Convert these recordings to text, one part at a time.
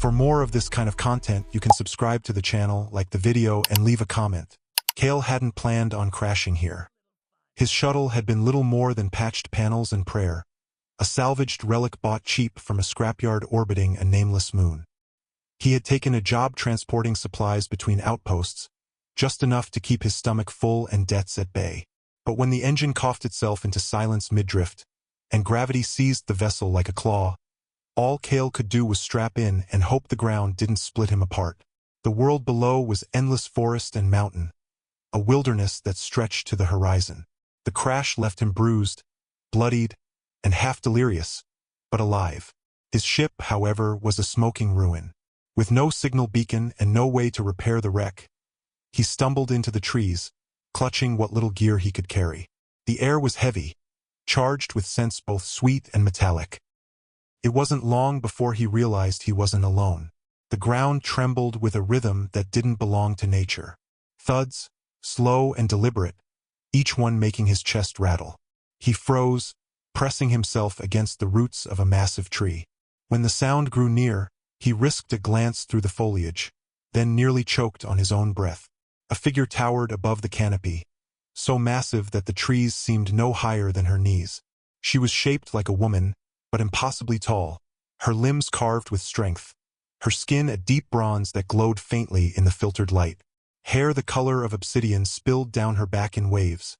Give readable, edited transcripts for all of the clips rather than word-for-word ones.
For more of this kind of content, you can subscribe to the channel, like the video, and leave a comment. Kale hadn't planned on crashing here. His shuttle had been little more than patched panels and prayer, a salvaged relic bought cheap from a scrapyard orbiting a nameless moon. He had taken a job transporting supplies between outposts, just enough to keep his stomach full and debts at bay. But when the engine coughed itself into silence mid-drift, and gravity seized the vessel like a claw, all Kale could do was strap in and hope the ground didn't split him apart. The world below was endless forest and mountain, a wilderness that stretched to the horizon. The crash left him bruised, bloodied, and half delirious, but alive. His ship, however, was a smoking ruin. With no signal beacon and no way to repair the wreck, he stumbled into the trees, clutching what little gear he could carry. The air was heavy, charged with scents both sweet and metallic. It wasn't long before he realized he wasn't alone. The ground trembled with a rhythm that didn't belong to nature. Thuds, slow and deliberate, each one making his chest rattle. He froze, pressing himself against the roots of a massive tree. When the sound grew near, he risked a glance through the foliage, then nearly choked on his own breath. A figure towered above the canopy, so massive that the trees seemed no higher than her knees. She was shaped like a woman, but impossibly tall, her limbs carved with strength, her skin a deep bronze that glowed faintly in the filtered light. Hair the color of obsidian spilled down her back in waves,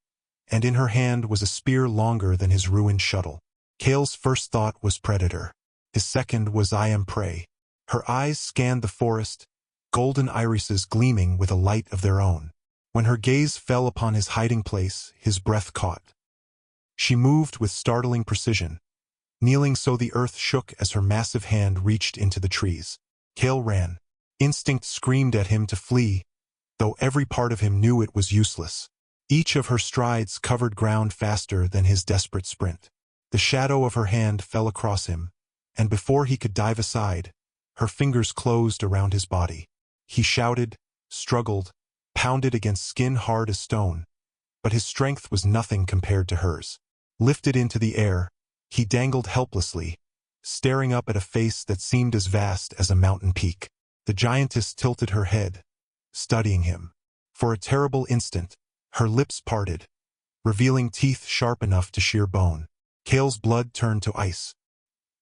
and in her hand was a spear longer than his ruined shuttle. Kale's first thought was predator. His second was I am prey. Her eyes scanned the forest, golden irises gleaming with a light of their own. When her gaze fell upon his hiding place, his breath caught. She moved with startling precision, kneeling so the earth shook as her massive hand reached into the trees. Kale ran. Instinct screamed at him to flee, though every part of him knew it was useless. Each of her strides covered ground faster than his desperate sprint. The shadow of her hand fell across him, and before he could dive aside, her fingers closed around his body. He shouted, struggled, pounded against skin hard as stone, but his strength was nothing compared to hers. Lifted into the air, he dangled helplessly, staring up at a face that seemed as vast as a mountain peak. The giantess tilted her head, studying him. For a terrible instant, her lips parted, revealing teeth sharp enough to shear bone. Kale's blood turned to ice.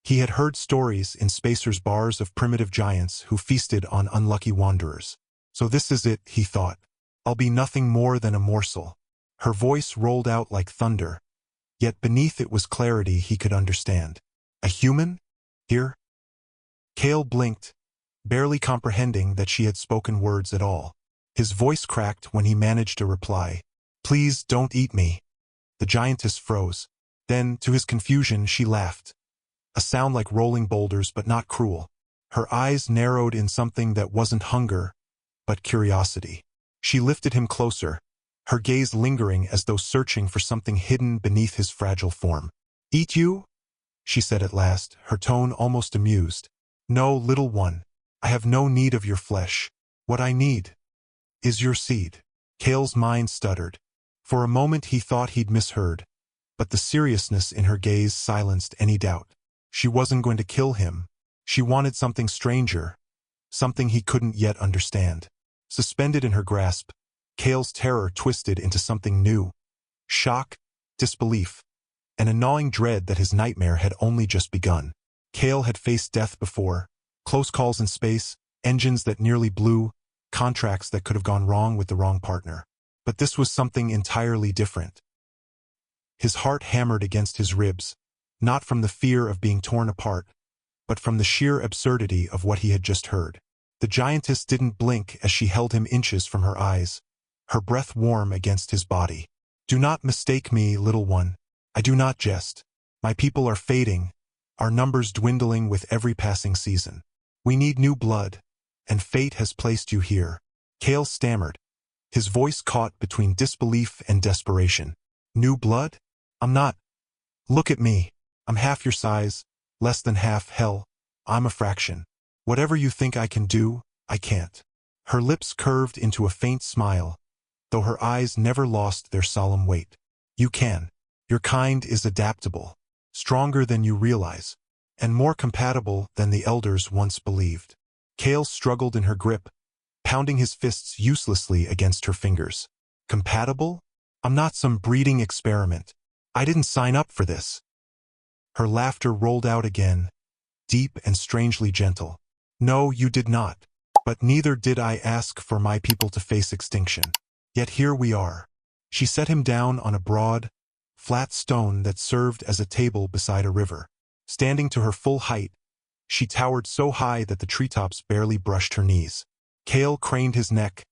He had heard stories in Spacer's bars of primitive giants who feasted on unlucky wanderers. So this is it, he thought. I'll be nothing more than a morsel. Her voice rolled out like thunder, yet beneath it was clarity he could understand. A human? Here? Kale blinked, barely comprehending that she had spoken words at all. His voice cracked when he managed to reply. Please don't eat me. The giantess froze. Then, to his confusion, she laughed. A sound like rolling boulders, but not cruel. Her eyes narrowed in something that wasn't hunger, but curiosity. She lifted him closer, her gaze lingering as though searching for something hidden beneath his fragile form. Eat you? She said at last, her tone almost amused. No, little one. I have no need of your flesh. What I need is your seed. Kale's mind stuttered. For a moment he thought he'd misheard, but the seriousness in her gaze silenced any doubt. She wasn't going to kill him. She wanted something stranger, something he couldn't yet understand. Suspended in her grasp, Kale's terror twisted into something new. Shock, disbelief, and a gnawing dread that his nightmare had only just begun. Kale had faced death before, close calls in space, engines that nearly blew, contracts that could have gone wrong with the wrong partner. But this was something entirely different. His heart hammered against his ribs, not from the fear of being torn apart, but from the sheer absurdity of what he had just heard. The giantess didn't blink as she held him inches from her eyes, her breath warm against his body. Do not mistake me, little one. I do not jest. My people are fading, our numbers dwindling with every passing season. We need new blood, and fate has placed you here. Kale stammered, his voice caught between disbelief and desperation. New blood? I'm not. Look at me. I'm half your size, less than half, hell, I'm a fraction. Whatever you think I can do, I can't. Her lips curved into a faint smile, though her eyes never lost their solemn weight. You can. Your kind is adaptable, stronger than you realize, and more compatible than the elders once believed. Kale struggled in her grip, pounding his fists uselessly against her fingers. Compatible? I'm not some breeding experiment. I didn't sign up for this. Her laughter rolled out again, deep and strangely gentle. No, you did not. But neither did I ask for my people to face extinction. Yet here we are. She set him down on a broad, flat stone that served as a table beside a river. Standing to her full height, she towered so high that the treetops barely brushed her knees. Kale craned his neck,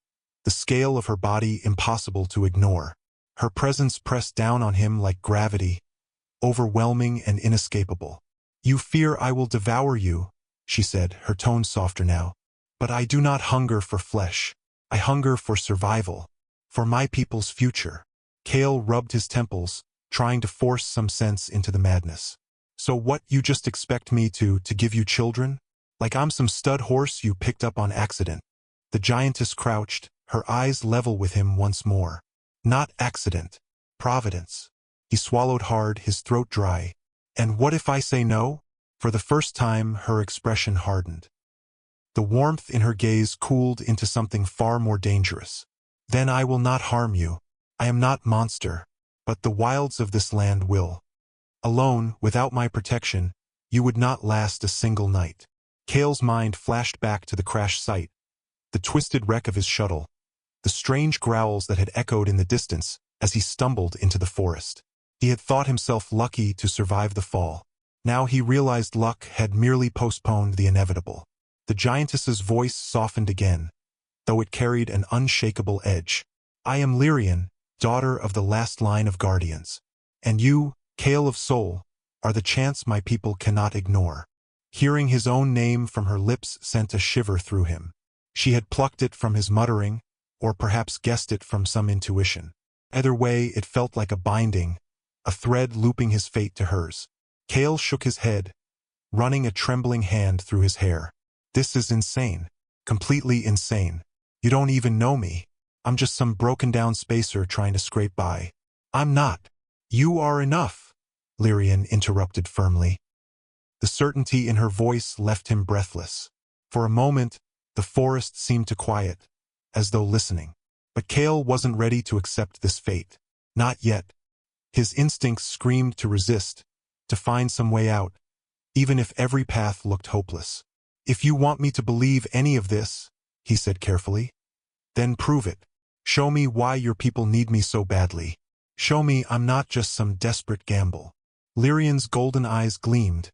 the scale of her body impossible to ignore. Her presence pressed down on him like gravity, overwhelming and inescapable. You fear I will devour you, she said, her tone softer now. But I do not hunger for flesh. I hunger for survival, for my people's future. Kale rubbed his temples, trying to force some sense into the madness. So what, you just expect me to give you children? Like I'm some stud horse you picked up on accident. The giantess crouched, her eyes level with him once more. Not accident. Providence. He swallowed hard, his throat dry. And what if I say no? For the first time, her expression hardened. The warmth in her gaze cooled into something far more dangerous. Then I will not harm you. I am not monster, but the wilds of this land will. Alone, without my protection, you would not last a single night. Kale's mind flashed back to the crash site, the twisted wreck of his shuttle, the strange growls that had echoed in the distance as he stumbled into the forest. He had thought himself lucky to survive the fall. Now he realized luck had merely postponed the inevitable. The giantess's voice softened again, though it carried an unshakable edge. I am Lyrian, daughter of the last line of guardians. And you, Kale of Soul, are the chance my people cannot ignore. Hearing his own name from her lips sent a shiver through him. She had plucked it from his muttering, or perhaps guessed it from some intuition. Either way, it felt like a binding, a thread looping his fate to hers. Kale shook his head, running a trembling hand through his hair. This is insane. Completely insane. You don't even know me. I'm just some broken-down spacer trying to scrape by. I'm not. You are enough, Lyrian interrupted firmly. The certainty in her voice left him breathless. For a moment, the forest seemed to quiet, as though listening. But Kale wasn't ready to accept this fate. Not yet. His instincts screamed to resist, to find some way out, even if every path looked hopeless. If you want me to believe any of this, he said carefully, then prove it. Show me why your people need me so badly. Show me I'm not just some desperate gamble. Lyrian's golden eyes gleamed,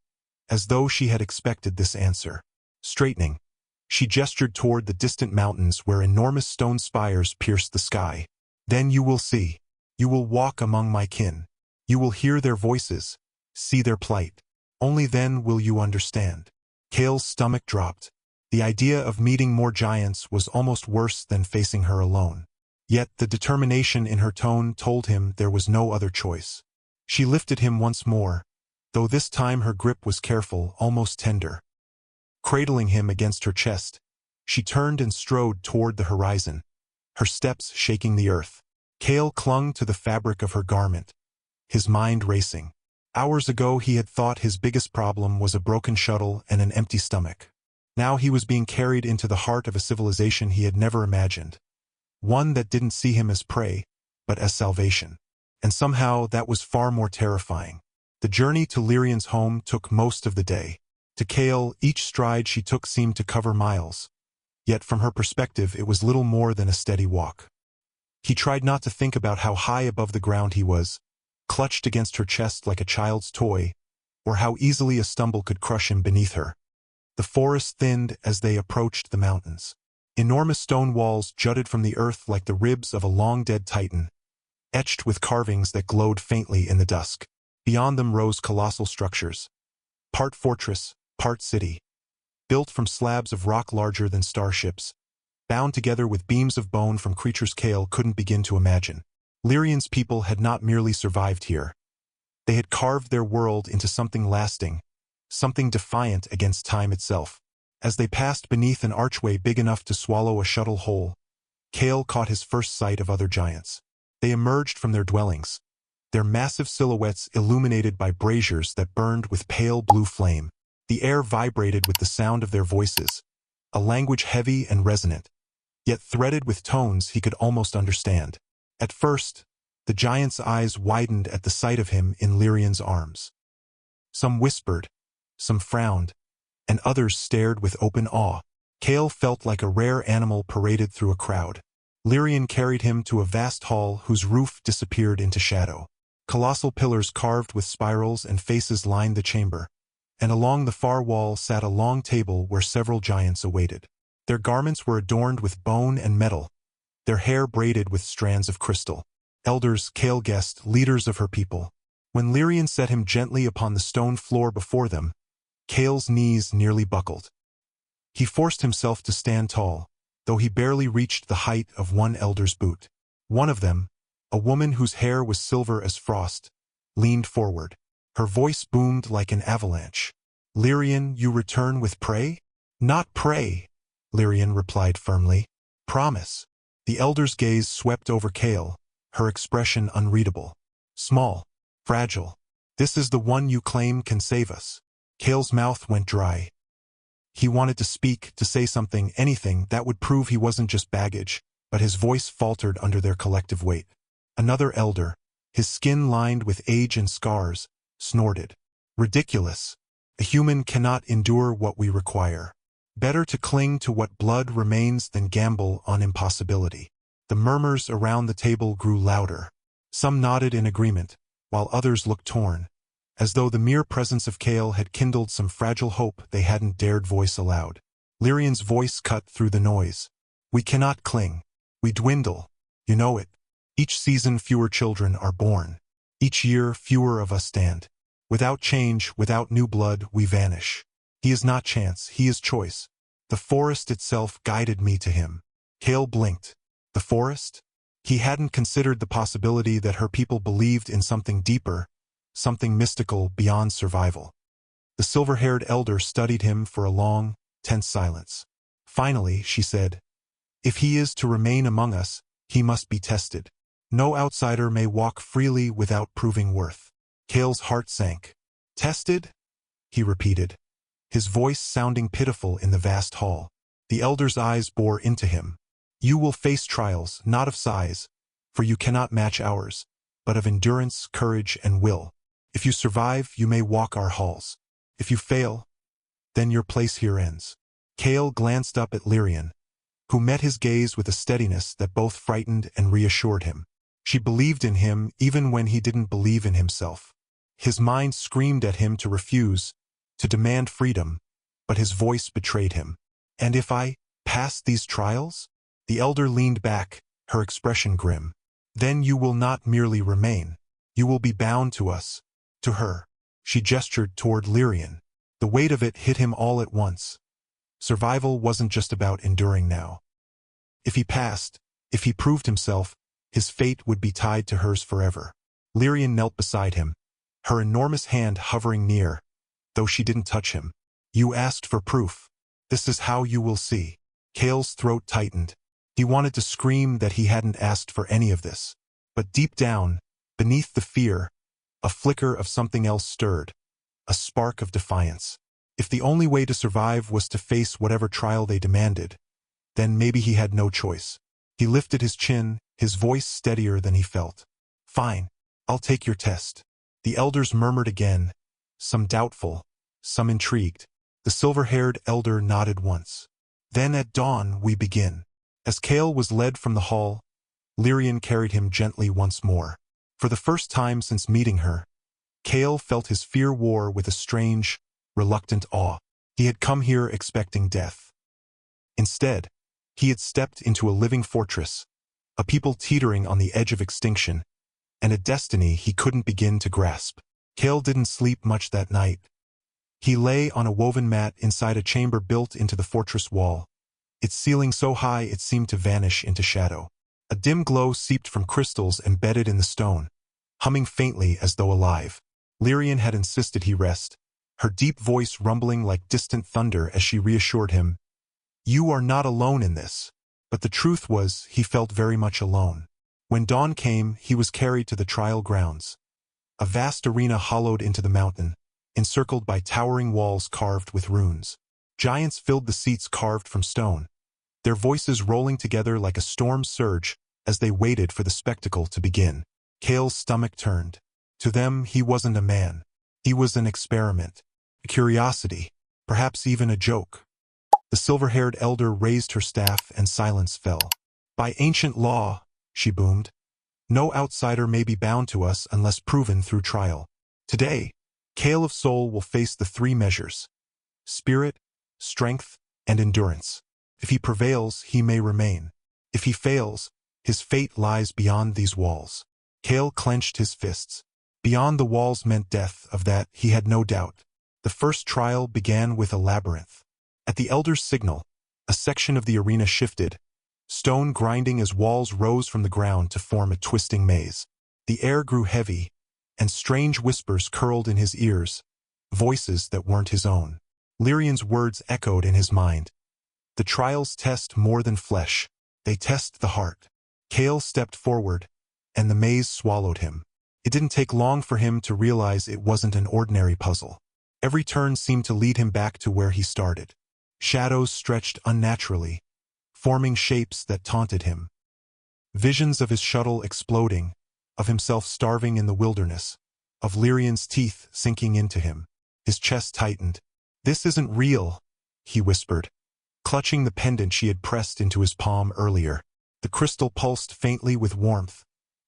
as though she had expected this answer. Straightening, she gestured toward the distant mountains where enormous stone spires pierced the sky. Then you will see. You will walk among my kin. You will hear their voices, see their plight. Only then will you understand. Kale's stomach dropped. The idea of meeting more giants was almost worse than facing her alone. Yet the determination in her tone told him there was no other choice. She lifted him once more, though this time her grip was careful, almost tender. Cradling him against her chest, she turned and strode toward the horizon, her steps shaking the earth. Kale clung to the fabric of her garment, his mind racing. Hours ago he had thought his biggest problem was a broken shuttle and an empty stomach. Now he was being carried into the heart of a civilization he had never imagined. One that didn't see him as prey, but as salvation. And somehow that was far more terrifying. The journey to Lyrian's home took most of the day. To Kale, each stride she took seemed to cover miles. Yet from her perspective it was little more than a steady walk. He tried not to think about how high above the ground he was, clutched against her chest like a child's toy, or how easily a stumble could crush him beneath her. The forest thinned as they approached the mountains. Enormous stone walls jutted from the earth like the ribs of a long-dead titan, etched with carvings that glowed faintly in the dusk. Beyond them rose colossal structures, part fortress, part city, built from slabs of rock larger than starships, bound together with beams of bone from creatures Kale couldn't begin to imagine. Lyrian's people had not merely survived here. They had carved their world into something lasting, something defiant against time itself. As they passed beneath an archway big enough to swallow a shuttle whole, Kale caught his first sight of other giants. They emerged from their dwellings, their massive silhouettes illuminated by braziers that burned with pale blue flame. The air vibrated with the sound of their voices, a language heavy and resonant, yet threaded with tones he could almost understand. At first, the giant's eyes widened at the sight of him in Lyrian's arms. Some whispered, some frowned, and others stared with open awe. Kale felt like a rare animal paraded through a crowd. Lyrian carried him to a vast hall whose roof disappeared into shadow. Colossal pillars carved with spirals and faces lined the chamber, and along the far wall sat a long table where several giants awaited. Their garments were adorned with bone and metal, their hair braided with strands of crystal. Elders, Kale guessed, leaders of her people. When Lyrian set him gently upon the stone floor before them, Kale's knees nearly buckled. He forced himself to stand tall, though he barely reached the height of one elder's boot. One of them, a woman whose hair was silver as frost, leaned forward. Her voice boomed like an avalanche. "Lyrian, you return with prey?" "Not prey," Lyrian replied firmly. "Promise." The elder's gaze swept over Kale, her expression unreadable. "Small, fragile. This is the one you claim can save us." Kale's mouth went dry. He wanted to speak, to say something, anything that would prove he wasn't just baggage, but his voice faltered under their collective weight. Another elder, his skin lined with age and scars, snorted. "Ridiculous. A human cannot endure what we require. Better to cling to what blood remains than gamble on impossibility." The murmurs around the table grew louder. Some nodded in agreement, while others looked torn, as though the mere presence of Kale had kindled some fragile hope they hadn't dared voice aloud. Lyrian's voice cut through the noise. "We cannot cling. We dwindle. You know it. Each season fewer children are born. Each year fewer of us stand. Without change, without new blood, we vanish. He is not chance, he is choice. The forest itself guided me to him." Kale blinked. The forest? He hadn't considered the possibility that her people believed in something deeper, something mystical beyond survival. The silver-haired elder studied him for a long, tense silence. Finally, she said, "If he is to remain among us, he must be tested. No outsider may walk freely without proving worth." Kale's heart sank. "Tested?" he repeated, his voice sounding pitiful in the vast hall. The elder's eyes bore into him. "You will face trials, not of size, for you cannot match ours, but of endurance, courage, and will. If you survive, you may walk our halls. If you fail, then your place here ends." Kale glanced up at Lyrian, who met his gaze with a steadiness that both frightened and reassured him. She believed in him even when he didn't believe in himself. His mind screamed at him to refuse, to demand freedom, but his voice betrayed him. "And if I pass these trials?" The elder leaned back, her expression grim. "Then you will not merely remain. You will be bound to us, to her." She gestured toward Lyrian. The weight of it hit him all at once. Survival wasn't just about enduring now. If he passed, if he proved himself, his fate would be tied to hers forever. Lyrian knelt beside him, her enormous hand hovering near, though she didn't touch him. "You asked for proof. This is how you will see." Kale's throat tightened. He wanted to scream that he hadn't asked for any of this. But deep down, beneath the fear, a flicker of something else stirred, a spark of defiance. If the only way to survive was to face whatever trial they demanded, then maybe he had no choice. He lifted his chin, his voice steadier than he felt. "Fine, I'll take your test." The elders murmured again, some doubtful, some intrigued. The silver-haired elder nodded once. "Then at dawn we begin." As Kale was led from the hall, Lyrian carried him gently once more. For the first time since meeting her, Kale felt his fear war with a strange, reluctant awe. He had come here expecting death. Instead, he had stepped into a living fortress, a people teetering on the edge of extinction, and a destiny he couldn't begin to grasp. Kale didn't sleep much that night. He lay on a woven mat inside a chamber built into the fortress wall, its ceiling so high it seemed to vanish into shadow. A dim glow seeped from crystals embedded in the stone, humming faintly as though alive. Lyrian had insisted he rest, her deep voice rumbling like distant thunder as she reassured him, "You are not alone in this." But the truth was, he felt very much alone. When dawn came, he was carried to the trial grounds, a vast arena hollowed into the mountain, encircled by towering walls carved with runes. Giants filled the seats carved from stone, their voices rolling together like a storm surge as they waited for the spectacle to begin. Kale's stomach turned. To them, he wasn't a man. He was an experiment, a curiosity, perhaps even a joke. The silver-haired elder raised her staff and silence fell. By ancient law, she boomed, no outsider may be bound to us unless proven through trial. Today, Kale of Soul will face the three measures: spirit, strength, and endurance. If he prevails, he may remain. If he fails, his fate lies beyond these walls. Kale clenched his fists. Beyond the walls meant death, of that he had no doubt. The first trial began with a labyrinth. At the elder's signal, a section of the arena shifted, stone grinding as walls rose from the ground to form a twisting maze. The air grew heavy, and strange whispers curled in his ears, voices that weren't his own. Lyrian's words echoed in his mind. The trials test more than flesh. They test the heart. Kale stepped forward, and the maze swallowed him. It didn't take long for him to realize it wasn't an ordinary puzzle. Every turn seemed to lead him back to where he started. Shadows stretched unnaturally, forming shapes that taunted him. Visions of his shuttle exploding, of himself starving in the wilderness, of Lyrian's teeth sinking into him. His chest tightened. "This isn't real," he whispered, clutching the pendant she had pressed into his palm earlier. The crystal pulsed faintly with warmth,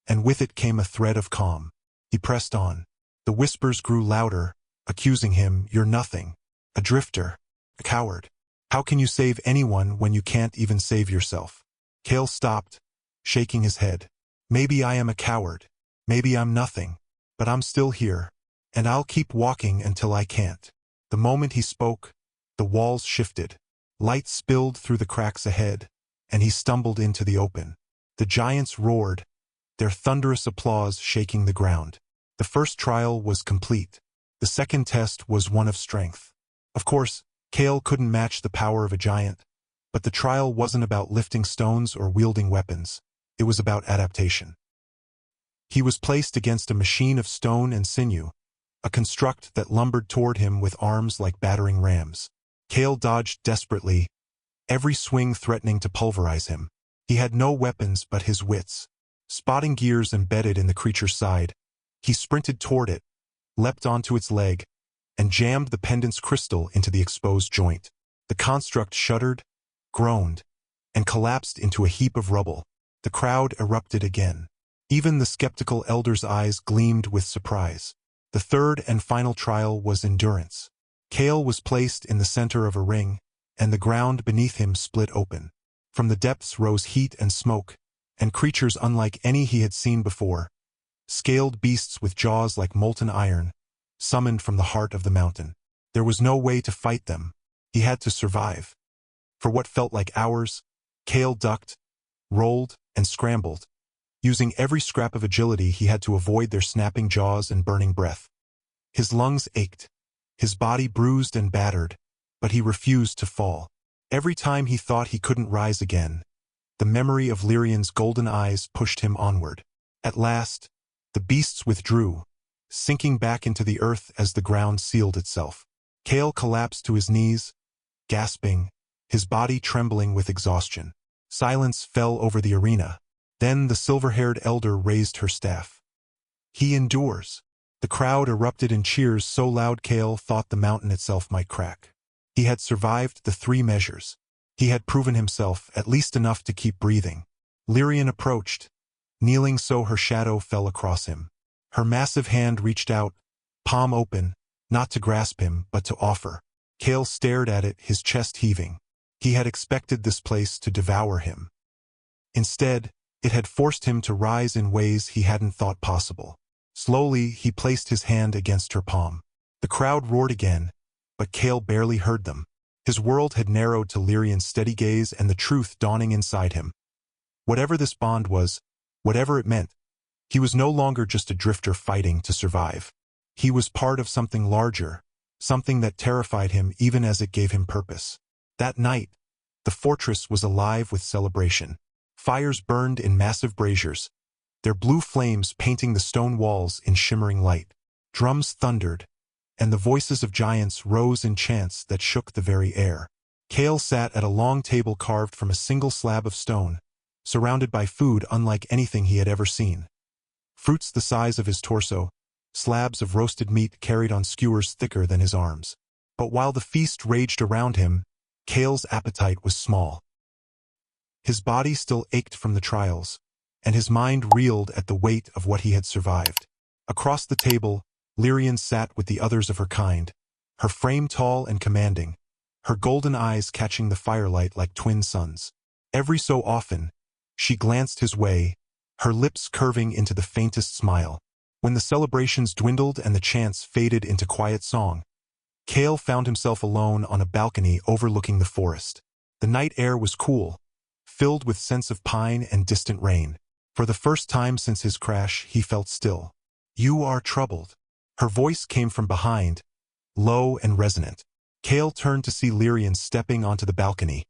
and with it came a thread of calm. He pressed on. The whispers grew louder, accusing him, "You're nothing. A drifter. A coward. How can you save anyone when you can't even save yourself?" Kale stopped, shaking his head. "Maybe I am a coward. Maybe I'm nothing. But I'm still here, and I'll keep walking until I can't." The moment he spoke, the walls shifted. Light spilled through the cracks ahead, and he stumbled into the open. The giants roared, their thunderous applause shaking the ground. The first trial was complete. The second test was one of strength. Of course, Kale couldn't match the power of a giant, but the trial wasn't about lifting stones or wielding weapons. It was about adaptation. He was placed against a machine of stone and sinew, a construct that lumbered toward him with arms like battering rams. Kale dodged desperately, every swing threatening to pulverize him. He had no weapons but his wits. Spotting gears embedded in the creature's side, he sprinted toward it, leapt onto its leg, and jammed the pendant's crystal into the exposed joint. The construct shuddered, groaned, and collapsed into a heap of rubble. The crowd erupted again. Even the skeptical elder's eyes gleamed with surprise. The third and final trial was endurance. Kale was placed in the center of a ring, and the ground beneath him split open. From the depths rose heat and smoke, and creatures unlike any he had seen before. Scaled beasts with jaws like molten iron, summoned from the heart of the mountain. There was no way to fight them. He had to survive. For what felt like hours, Kale ducked, rolled, and scrambled. Using every scrap of agility, he had to avoid their snapping jaws and burning breath. His lungs ached, his body bruised and battered, but he refused to fall. Every time he thought he couldn't rise again, the memory of Lyrian's golden eyes pushed him onward. At last, the beasts withdrew, sinking back into the earth as the ground sealed itself. Kale collapsed to his knees, gasping, his body trembling with exhaustion. Silence fell over the arena. Then the silver-haired elder raised her staff. "He endures." The crowd erupted in cheers so loud Kale thought the mountain itself might crack. He had survived the three measures. He had proven himself at least enough to keep breathing. Lyrian approached, kneeling so her shadow fell across him. Her massive hand reached out, palm open, not to grasp him, but to offer. Kale stared at it, his chest heaving. He had expected this place to devour him. Instead, it had forced him to rise in ways he hadn't thought possible. Slowly, he placed his hand against her palm. The crowd roared again, but Kale barely heard them. His world had narrowed to Lyrian's steady gaze and the truth dawning inside him. Whatever this bond was, whatever it meant, he was no longer just a drifter fighting to survive. He was part of something larger, something that terrified him even as it gave him purpose. That night, the fortress was alive with celebration. Fires burned in massive braziers, their blue flames painting the stone walls in shimmering light. Drums thundered, and the voices of giants rose in chants that shook the very air. Kale sat at a long table carved from a single slab of stone, surrounded by food unlike anything he had ever seen. Fruits the size of his torso, slabs of roasted meat carried on skewers thicker than his arms. But while the feast raged around him, Kale's appetite was small. His body still ached from the trials, and his mind reeled at the weight of what he had survived. Across the table, Lyrian sat with the others of her kind, her frame tall and commanding, her golden eyes catching the firelight like twin suns. Every so often, she glanced his way, her lips curving into the faintest smile. When the celebrations dwindled and the chants faded into quiet song, Kale found himself alone on a balcony overlooking the forest. The night air was cool, filled with scents of pine and distant rain. For the first time since his crash, he felt still. "You are troubled." Her voice came from behind, low and resonant. Kale turned to see Lyrian stepping onto the balcony,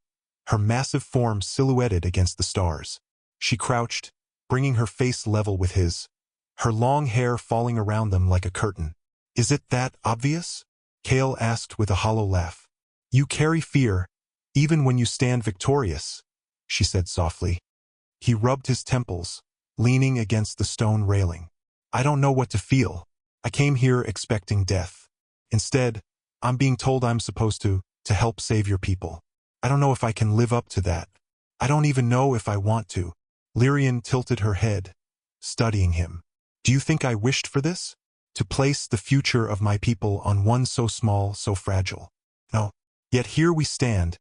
her massive form silhouetted against the stars. She crouched, bringing her face level with his, her long hair falling around them like a curtain. "Is it that obvious?" Kale asked with a hollow laugh. "You carry fear, even when you stand victorious," she said softly. He rubbed his temples, leaning against the stone railing. "I don't know what to feel. I came here expecting death. Instead, I'm being told I'm supposed to help save your people. I don't know if I can live up to that. I don't even know if I want to." Lyrian tilted her head, studying him. "Do you think I wished for this? To place the future of my people on one so small, so fragile? No. Yet here we stand,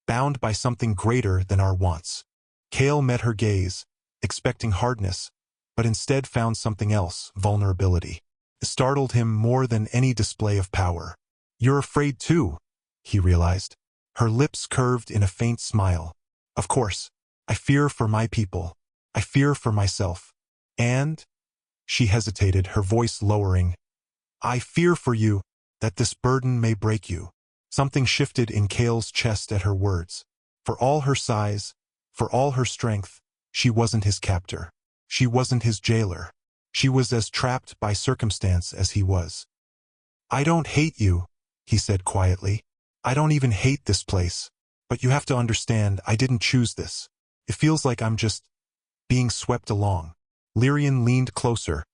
bound by something greater than our wants." Kale met her gaze, expecting hardness, but instead found something else, vulnerability. It startled him more than any display of power. "You're afraid too," he realized. Her lips curved in a faint smile. "Of course. I fear for my people. I fear for myself. And," she hesitated, her voice lowering, "I fear for you, that this burden may break you." Something shifted in Kale's chest at her words. For all her size, for all her strength, she wasn't his captor. She wasn't his jailer. She was as trapped by circumstance as he was. "I don't hate you," he said quietly. "I don't even hate this place. But you have to understand, I didn't choose this. It feels like I'm just being swept along." Lyrian leaned closer,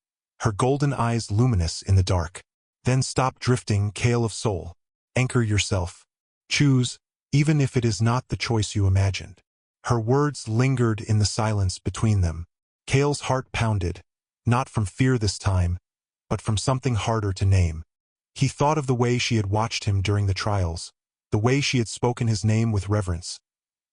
her golden eyes luminous in the dark. "Then stop drifting, Kale of soul. Anchor yourself. Choose, even if it is not the choice you imagined." Her words lingered in the silence between them. Kale's heart pounded, not from fear this time, but from something harder to name. He thought of the way she had watched him during the trials, the way she had spoken his name with reverence,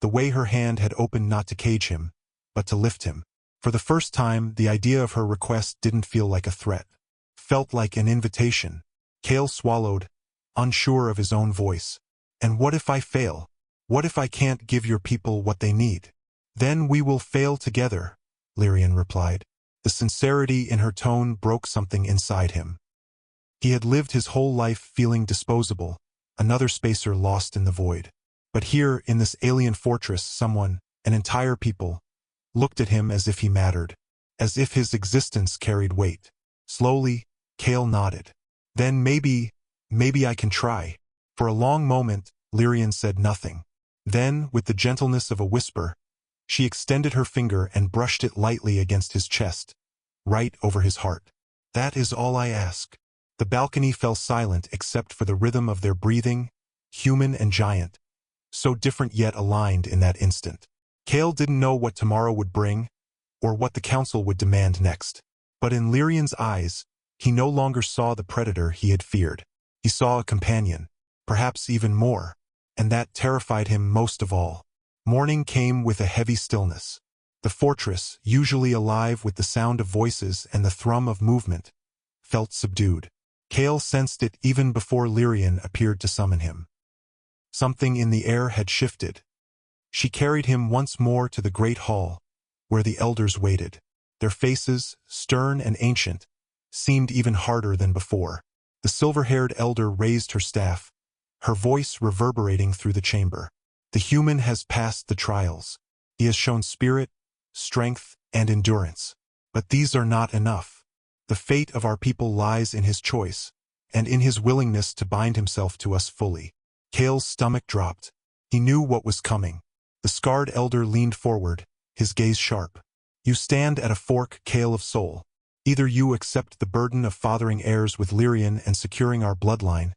the way her hand had opened not to cage him, but to lift him. For the first time, the idea of her request didn't feel like a threat. Felt like an invitation. Kale swallowed, unsure of his own voice. "And what if I fail? What if I can't give your people what they need?" "Then we will fail together," Lyrian replied. The sincerity in her tone broke something inside him. He had lived his whole life feeling disposable, another spacer lost in the void. But here, in this alien fortress, someone, an entire people, looked at him as if he mattered, as if his existence carried weight. Slowly, Kale nodded. "Then maybe I can try." For a long moment, Lyrian said nothing. Then, with the gentleness of a whisper, she extended her finger and brushed it lightly against his chest, right over his heart. "That is all I ask." The balcony fell silent except for the rhythm of their breathing, human and giant, so different yet aligned in that instant. Kale didn't know what tomorrow would bring, or what the council would demand next. But in Lyrian's eyes, he no longer saw the predator he had feared. He saw a companion, perhaps even more, and that terrified him most of all. Morning came with a heavy stillness. The fortress, usually alive with the sound of voices and the thrum of movement, felt subdued. Kale sensed it even before Lyrian appeared to summon him. Something in the air had shifted. She carried him once more to the great hall, where the elders waited. Their faces, stern and ancient, seemed even harder than before. The silver-haired elder raised her staff, her voice reverberating through the chamber. "The human has passed the trials. He has shown spirit, strength, and endurance. But these are not enough. The fate of our people lies in his choice. and in his willingness to bind himself to us fully. Kale's stomach dropped. He knew what was coming. The scarred elder leaned forward, his gaze sharp. You stand at a fork, Kale of Soul. Either you accept the burden of fathering heirs with Lyrian and securing our bloodline,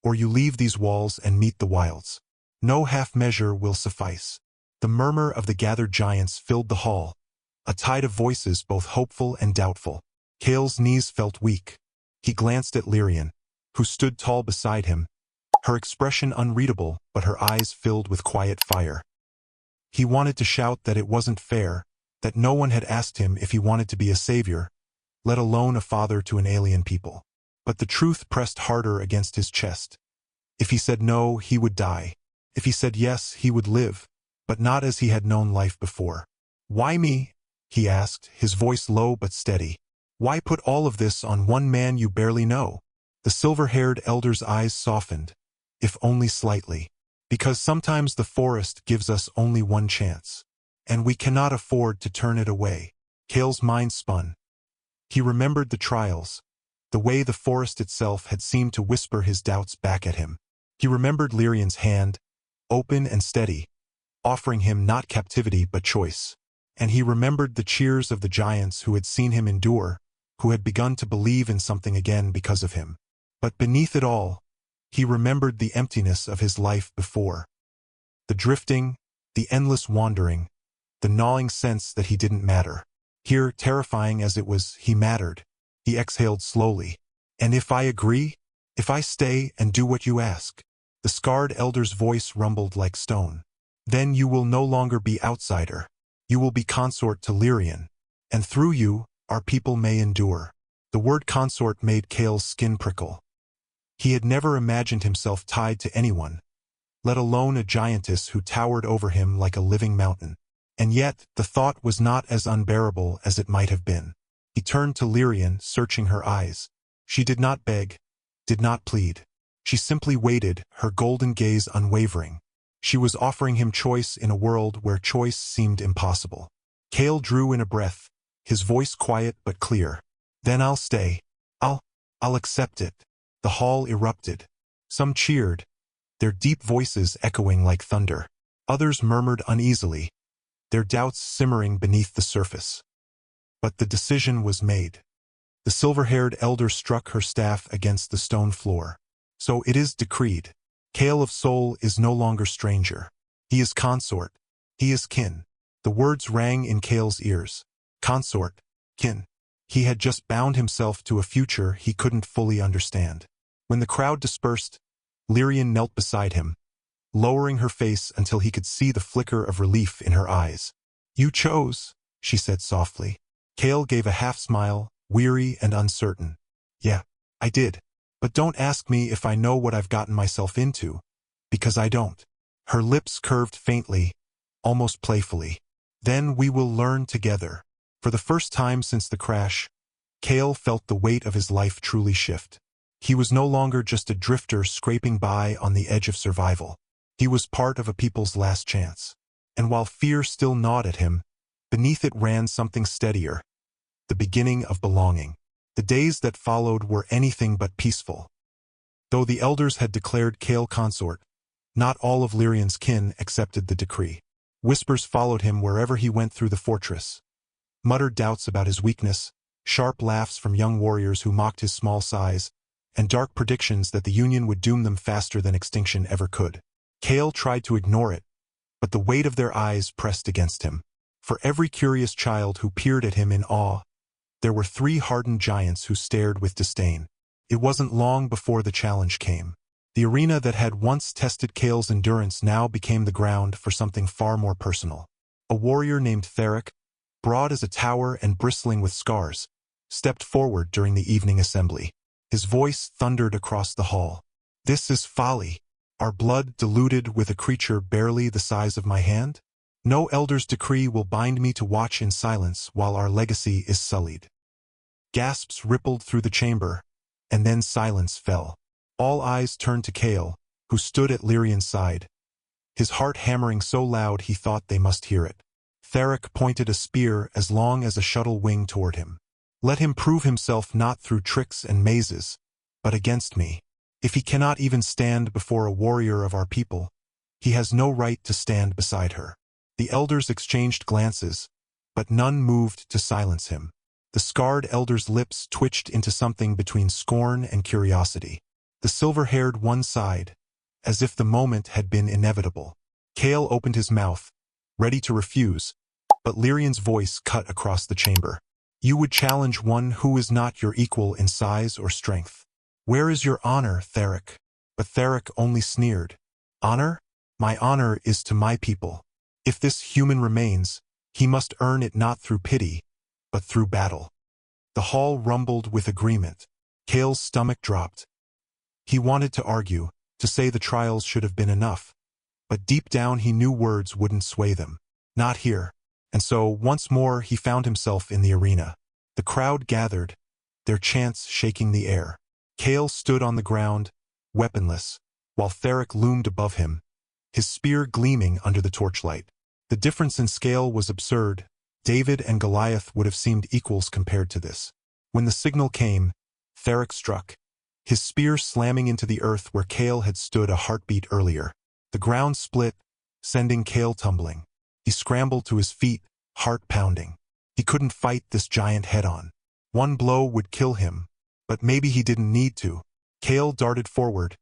or you leave these walls and meet the wilds. No half measure will suffice. The murmur of the gathered giants filled the hall, a tide of voices both hopeful and doubtful. Kale's knees felt weak. He glanced at Lyrian, who stood tall beside him, her expression unreadable but her eyes filled with quiet fire. He wanted to shout that it wasn't fair, that no one had asked him if he wanted to be a savior, let alone a father to an alien people. But the truth pressed harder against his chest. If he said no, he would die. If he said yes, he would live, but not as he had known life before. Why me? He asked, his voice low but steady. Why put all of this on one man you barely know? The silver-haired elder's eyes softened, if only slightly. Because sometimes the forest gives us only one chance, and we cannot afford to turn it away. Kale's mind spun. He remembered the trials, the way the forest itself had seemed to whisper his doubts back at him. He remembered Lyrian's hand, open and steady, offering him not captivity but choice. And he remembered the cheers of the giants who had seen him endure, who had begun to believe in something again because of him. But beneath it all, he remembered the emptiness of his life before. The drifting, the endless wandering, the gnawing sense that he didn't matter. Here, terrifying as it was, he mattered. He exhaled slowly. And if I agree? If I stay and do what you ask? The scarred elder's voice rumbled like stone. Then you will no longer be outsider. You will be consort to Lyrian. And through you, our people may endure. The word consort made Kale's skin prickle. He had never imagined himself tied to anyone, let alone a giantess who towered over him like a living mountain. And yet, the thought was not as unbearable as it might have been. He turned to Lyrian, searching her eyes. She did not beg, did not plead. She simply waited, her golden gaze unwavering. She was offering him choice in a world where choice seemed impossible. Kale drew in a breath, his voice quiet but clear. Then I'll stay. I'll accept it. The hall erupted. Some cheered, their deep voices echoing like thunder. Others murmured uneasily, their doubts simmering beneath the surface. But the decision was made. The silver-haired elder struck her staff against the stone floor. So it is decreed. Kale of Soul is no longer stranger. He is consort. He is kin. The words rang in Kale's ears. Consort, kin. He had just bound himself to a future he couldn't fully understand. When the crowd dispersed, Lyrian knelt beside him, lowering her face until he could see the flicker of relief in her eyes. You chose, she said softly. Kale gave a half-smile, weary and uncertain. Yeah, I did. But don't ask me if I know what I've gotten myself into, because I don't. Her lips curved faintly, almost playfully. Then we will learn together. For the first time since the crash, Kale felt the weight of his life truly shift. He was no longer just a drifter scraping by on the edge of survival. He was part of a people's last chance. And while fear still gnawed at him, beneath it ran something steadier, the beginning of belonging. The days that followed were anything but peaceful. Though the elders had declared Kale consort, not all of Lyrian's kin accepted the decree. Whispers followed him wherever he went through the fortress. Muttered doubts about his weakness, sharp laughs from young warriors who mocked his small size, and dark predictions that the Union would doom them faster than extinction ever could. Kale tried to ignore it, but the weight of their eyes pressed against him. For every curious child who peered at him in awe, there were 3 hardened giants who stared with disdain. It wasn't long before the challenge came. The arena that had once tested Kale's endurance now became the ground for something far more personal. A warrior named Theric, broad as a tower and bristling with scars, stepped forward during the evening assembly. His voice thundered across the hall. This is folly. Our blood diluted with a creature barely the size of my hand? No elder's decree will bind me to watch in silence while our legacy is sullied. Gasps rippled through the chamber, and then silence fell. All eyes turned to Kale, who stood at Lyrian's side, his heart hammering so loud he thought they must hear it. Theric pointed a spear as long as a shuttle wing toward him. Let him prove himself not through tricks and mazes, but against me. If he cannot even stand before a warrior of our people, he has no right to stand beside her." The elders exchanged glances, but none moved to silence him. The scarred elder's lips twitched into something between scorn and curiosity. The silver-haired one sighed, as if the moment had been inevitable. Kale opened his mouth, ready to refuse, but Lyrian's voice cut across the chamber. "You would challenge one who is not your equal in size or strength. Where is your honor, Theric?" But Theric only sneered. "Honor? My honor is to my people. If this human remains, he must earn it not through pity, but through battle." The hall rumbled with agreement. Kale's stomach dropped. He wanted to argue, to say the trials should have been enough, but deep down he knew words wouldn't sway them. Not here. And so, once more, he found himself in the arena. The crowd gathered, their chants shaking the air. Kale stood on the ground, weaponless, while Theric loomed above him, his spear gleaming under the torchlight. The difference in scale was absurd. David and Goliath would have seemed equals compared to this. When the signal came, Theric struck, his spear slamming into the earth where Kale had stood a heartbeat earlier. The ground split, sending Kale tumbling. He scrambled to his feet, heart pounding. He couldn't fight this giant head-on. One blow would kill him, but maybe he didn't need to. Kale darted forward,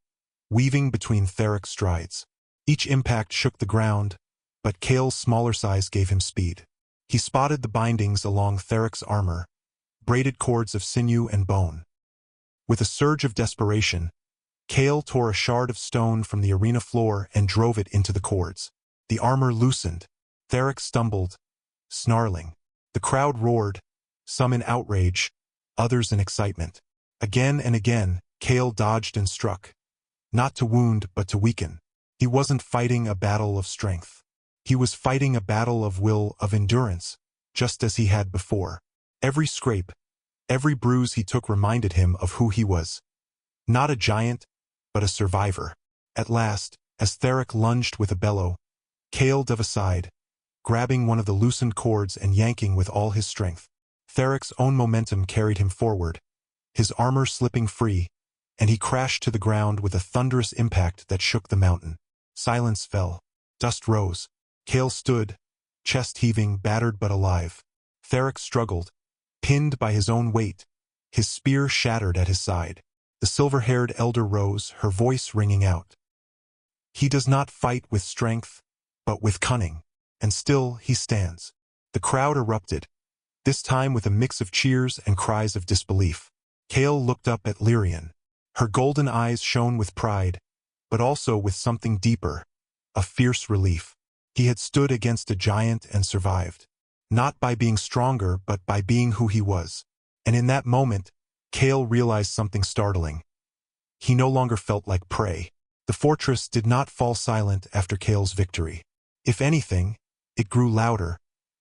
weaving between Theric's strides. Each impact shook the ground, but Kale's smaller size gave him speed. He spotted the bindings along Theric's armor, braided cords of sinew and bone. With a surge of desperation, Kale tore a shard of stone from the arena floor and drove it into the cords. The armor loosened. Theric stumbled, snarling. The crowd roared, some in outrage, others in excitement. Again and again, Kale dodged and struck, not to wound but to weaken. He wasn't fighting a battle of strength. He was fighting a battle of will, of endurance, just as he had before. Every scrape, every bruise he took reminded him of who he was. Not a giant, but a survivor. At last, as Theric lunged with a bellow, Kale dove aside, grabbing one of the loosened cords and yanking with all his strength. Theric's own momentum carried him forward, his armor slipping free, and he crashed to the ground with a thunderous impact that shook the mountain. Silence fell. Dust rose. Kale stood, chest heaving, battered but alive. Theric struggled, pinned by his own weight, his spear shattered at his side. The silver-haired elder rose, her voice ringing out. "He does not fight with strength, but with cunning." And still he stands. The crowd erupted, this time with a mix of cheers and cries of disbelief. Kale looked up at Lyrian. Her golden eyes shone with pride, but also with something deeper, a fierce relief. He had stood against a giant and survived, not by being stronger but by being who he was. And in that moment, Kale realized something startling. He no longer felt like prey. The fortress did not fall silent after Kale's victory. If anything, it grew louder,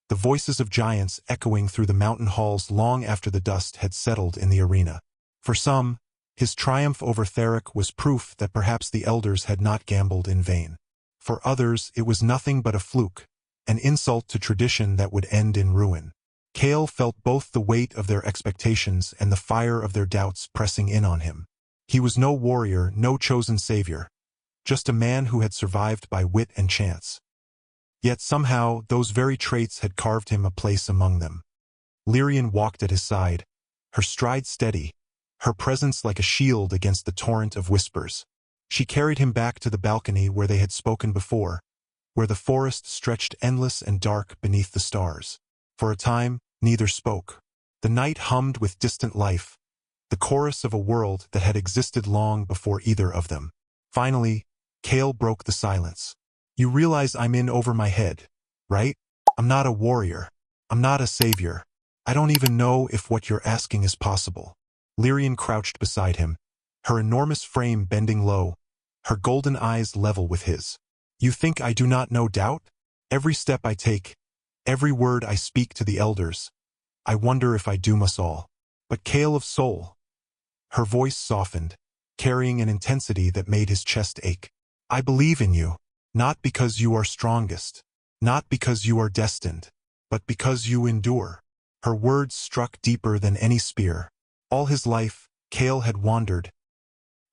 the voices of giants echoing through the mountain halls long after the dust had settled in the arena. For some, his triumph over Theric was proof that perhaps the elders had not gambled in vain. For others, it was nothing but a fluke, an insult to tradition that would end in ruin. Kale felt both the weight of their expectations and the fire of their doubts pressing in on him. He was no warrior, no chosen savior, just a man who had survived by wit and chance. Yet somehow, those very traits had carved him a place among them. Lyrian walked at his side, her stride steady, her presence like a shield against the torrent of whispers. She carried him back to the balcony where they had spoken before, where the forest stretched endless and dark beneath the stars. For a time, neither spoke. The night hummed with distant life, the chorus of a world that had existed long before either of them. Finally, Kale broke the silence. "You realize I'm in over my head, right? I'm not a warrior. I'm not a savior. I don't even know if what you're asking is possible." Lyrian crouched beside him, her enormous frame bending low, her golden eyes level with his. "You think I do not know doubt? Every step I take, every word I speak to the elders, I wonder if I doom us all. But Kale of soul." Her voice softened, carrying an intensity that made his chest ache. "I believe in you, not because you are strongest, not because you are destined, but because you endure." Her words struck deeper than any spear. All his life, Kale had wandered,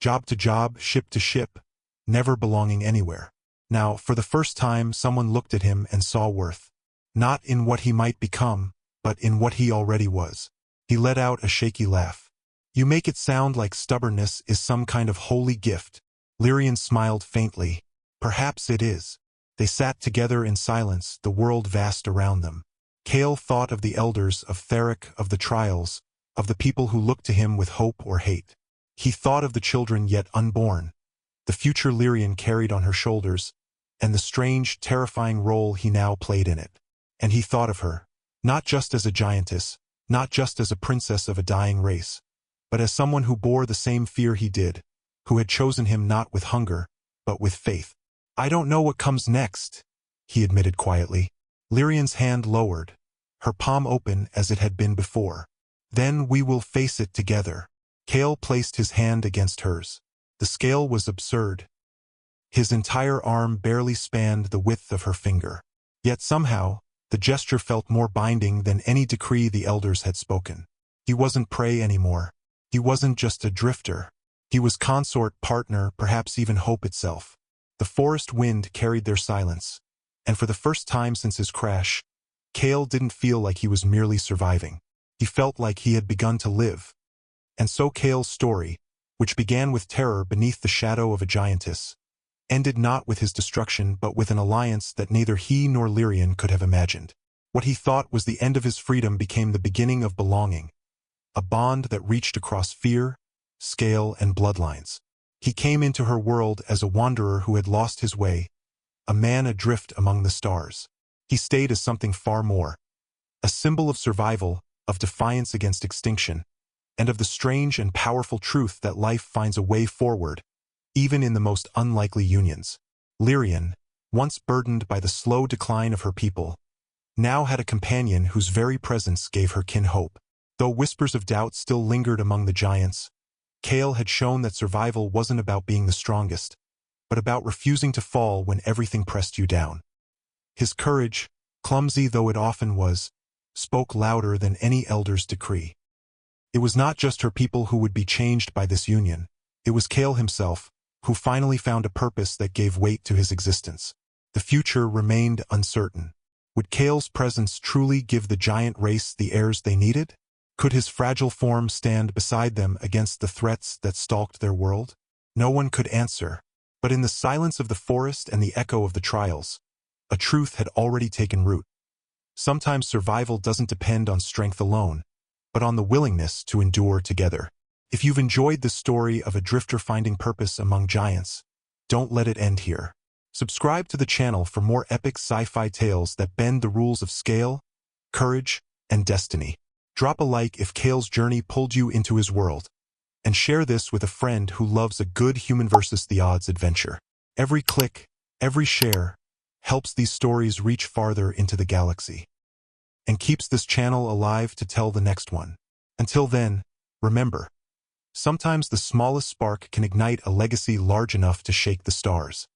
job to job, ship to ship, never belonging anywhere. Now, for the first time, someone looked at him and saw worth. Not in what he might become, but in what he already was. He let out a shaky laugh. You make it sound like stubbornness is some kind of holy gift. Lyrian smiled faintly. Perhaps it is. They sat together in silence, the world vast around them. Kale thought of the elders, of Theric, of the trials, of the people who looked to him with hope or hate. He thought of the children yet unborn, the future Lyrian carried on her shoulders, and the strange, terrifying role he now played in it. And he thought of her, not just as a giantess, not just as a princess of a dying race, but as someone who bore the same fear he did, who had chosen him not with hunger, but with faith. I don't know what comes next, he admitted quietly. Lyrian's hand lowered, her palm open as it had been before. Then we will face it together. Kale placed his hand against hers. The scale was absurd. His entire arm barely spanned the width of her finger. Yet somehow, the gesture felt more binding than any decree the elders had spoken. He wasn't prey anymore. He wasn't just a drifter. He was consort, partner, perhaps even hope itself. The forest wind carried their silence, and for the first time since his crash, Kale didn't feel like he was merely surviving. He felt like he had begun to live. And so Kale's story, which began with terror beneath the shadow of a giantess, ended not with his destruction but with an alliance that neither he nor Lyrian could have imagined. What he thought was the end of his freedom became the beginning of belonging, a bond that reached across fear, scale, and bloodlines. He came into her world as a wanderer who had lost his way, a man adrift among the stars. He stayed as something far more, a symbol of survival, of defiance against extinction, and of the strange and powerful truth that life finds a way forward, even in the most unlikely unions. Lyrian, once burdened by the slow decline of her people, now had a companion whose very presence gave her kin hope. Though whispers of doubt still lingered among the giants, Kale had shown that survival wasn't about being the strongest, but about refusing to fall when everything pressed you down. His courage, clumsy though it often was, spoke louder than any elder's decree. It was not just her people who would be changed by this union. It was Kale himself, who finally found a purpose that gave weight to his existence. The future remained uncertain. Would Kale's presence truly give the giant race the heirs they needed? Could his fragile form stand beside them against the threats that stalked their world? No one could answer, but in the silence of the forest and the echo of the trials, a truth had already taken root. Sometimes survival doesn't depend on strength alone, but on the willingness to endure together. If you've enjoyed the story of a drifter finding purpose among giants, don't let it end here. Subscribe to the channel for more epic sci-fi tales that bend the rules of scale, courage, and destiny. Drop a like if Kale's journey pulled you into his world, and share this with a friend who loves a good human versus the odds adventure. Every click, every share, helps these stories reach farther into the galaxy, and keeps this channel alive to tell the next one. Until then, remember, sometimes the smallest spark can ignite a legacy large enough to shake the stars.